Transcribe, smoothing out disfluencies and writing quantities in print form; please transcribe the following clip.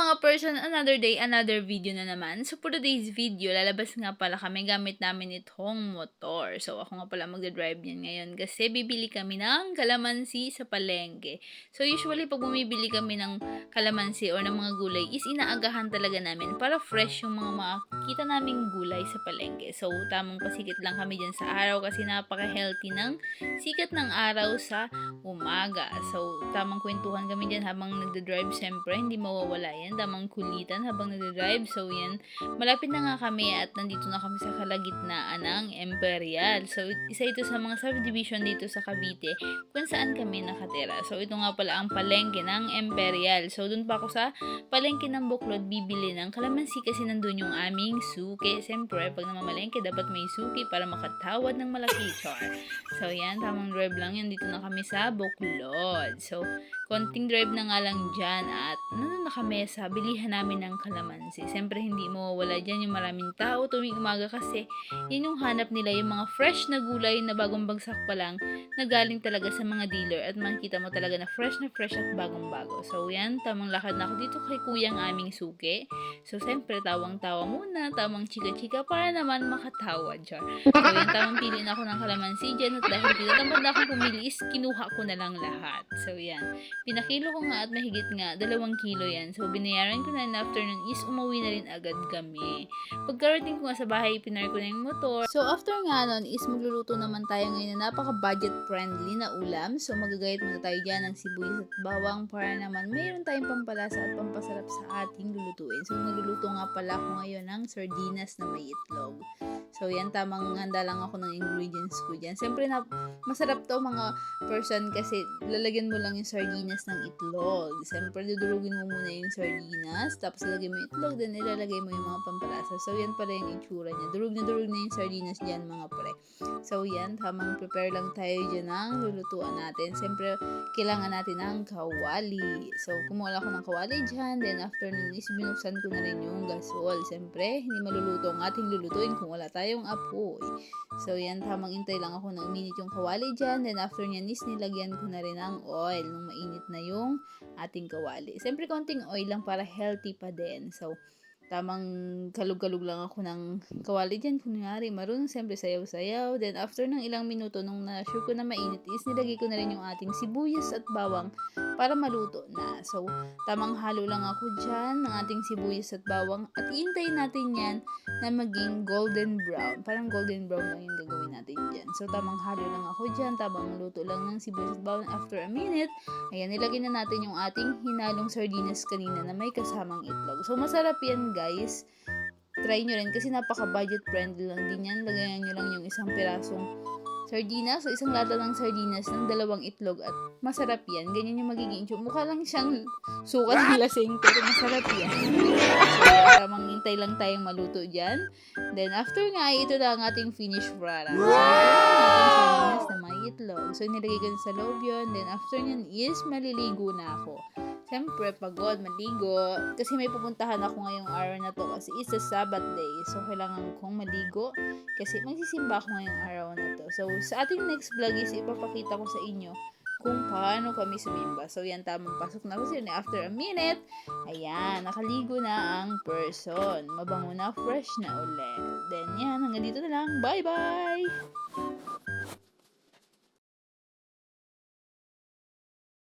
mga person, another day, another video na naman. So for today's video, lalabas nga pala kami gamit namin itong motor. So ako nga pala magdadrive yan ngayon kasi bibili kami ng kalamansi sa palengke. So usually pag bumibili kami ng kalamansi or ng mga gulay is inaagahan talaga namin para fresh yung mga makikita naming gulay sa palengke. So tamang pasikit lang kami dyan sa araw kasi napaka-healthy ng sikat ng araw sa umaga. So tamang kwentuhan kami dyan habang nagdadrive. Siyempre hindi mawawala yan, tamang kulitan habang nagdadrive. So yan, malapit na nga kami at nandito na kami sa kalagitnaan ng Imperial. So isa ito sa mga subdivision dito sa Cavite kung saan kami nakatira. So ito nga pala ang palengke ng Imperial. So dun pa ako sa palengke ng Buklod bibili ng kalamansi kasi nandun yung aming suki. Siyempre pag namamalengke dapat may suki para makatawad ng malaki, char. So yan, tamang drive lang yan. Dito na kami sa Buklod. So konting drive na nga lang dyan at nandun na kami sa bilihan namin ng kalamansi. Siyempre hindi mawawala dyan yung maraming tao tuwing umaga kasi yun yung hanap nila, yung mga fresh na gulay na bagong bagsak pa lang na galing talaga sa mga dealer at makikita mo talaga na fresh at bagong bago. So yan, tamang lakad na ako dito kay kuyang aming suki. So siyempre tawang-tawa muna, tamang chika-chika para naman makatawa dyan. So yan, tamang pili na ako ng kalamansi dyan at dahil tinatamad na akong pumili is kinuha ko na lang lahat. So yan, pinakilo ko nga at mahigit nga 2 kilo yan. So binayaran ko na, and after nun is umuwi na rin agad kami. Pagkarating ko nga sa bahay, pinar ko na yung motor. So after nga nun is magluluto naman tayo ngayon na napaka budget friendly na ulam. So magagayat muna tayo dyan ng sibuyas at bawang para naman mayroon tayong pampalasa at pampasarap sa ating lulutuin. So magluluto nga pala ako ngayon ng sardinas na may itlog. So yan, tamang handa lang ako ng ingredients ko dyan. Siyempre na masarap to mga person kasi lalagyan mo lang yung sardinas ng itlog. Siyempre dudurugin mo muna yung sardinas, tapos lalagay mo yung itlog, then ilalagay mo yung mga pampalasa. So yan pala yung itsura niya. Durug na yung sardinas dyan mga pre. So yan, tamang prepare lang tayo dyan ng lulutuan natin. Siyempre kailangan natin ng kawali. So kumuha ako ng kawali dyan, then after nun is binuksan ko na rin yung gasol. Siyempre hindi maluluto ang ating lulutuin kung wala tayong apoy. So yan, tamang intay lang ako na uminit yung kawali dyan. Then after nyan is nilagyan ko na rin ng oil nung mainit na yung ating kawali. Siyempre konting oil lang para healthy pa din. So tamang kalug-kalug lang ako ng kawali dyan. Kunyari, marunong siyempre sayaw-sayaw. Then after ng ilang minuto nung na-sure ko na mainit is nilagay ko na rin yung ating sibuyas at bawang para maluto na. So tamang halo lang ako dyan ng ating sibuyas at bawang at iintayin natin yan na maging golden brown. Parang golden brown lang yung gagawin natin dyan. So tamang halo lang ako dyan, tamang luto lang ng sibuyas at bawang. After a minute, ayan, nilagay na natin yung ating hinalong sardinas kanina na may kasamang itlog. So masarap yan guys. Try nyo rin kasi napaka-budget friendly lang din yan. Lagayan nyo lang yung isang pirasong sardinas. So isang lata ng sardinas ng 2 itlog at masarap yan. Ganyan yung magiging itsura. Mukha lang siyang suka ng lasing pero masarap yan. So tamang hintay lang tayong maluto dyan. Then after nga, ito na ang ating finished product. So ito ang ating sardinas na may itlog. So nilagay ko sa loob yun. Then after nyan is maliligo na ako. Siyempre, pagod, maligo. Kasi may pupuntahan ako ngayong araw na to kasi it's a Sabbath day. So, kailangan kong maligo kasi magsisimba ako ngayong araw na to. So, sa ating next vlog is ipapakita ko sa inyo kung paano kami sumimba. So, yan, tamang pasok na kasi after a minute, ayan, nakaligo na ang person. Mabango na, fresh na ulit. Then, yan, hanggang dito na lang. Bye-bye!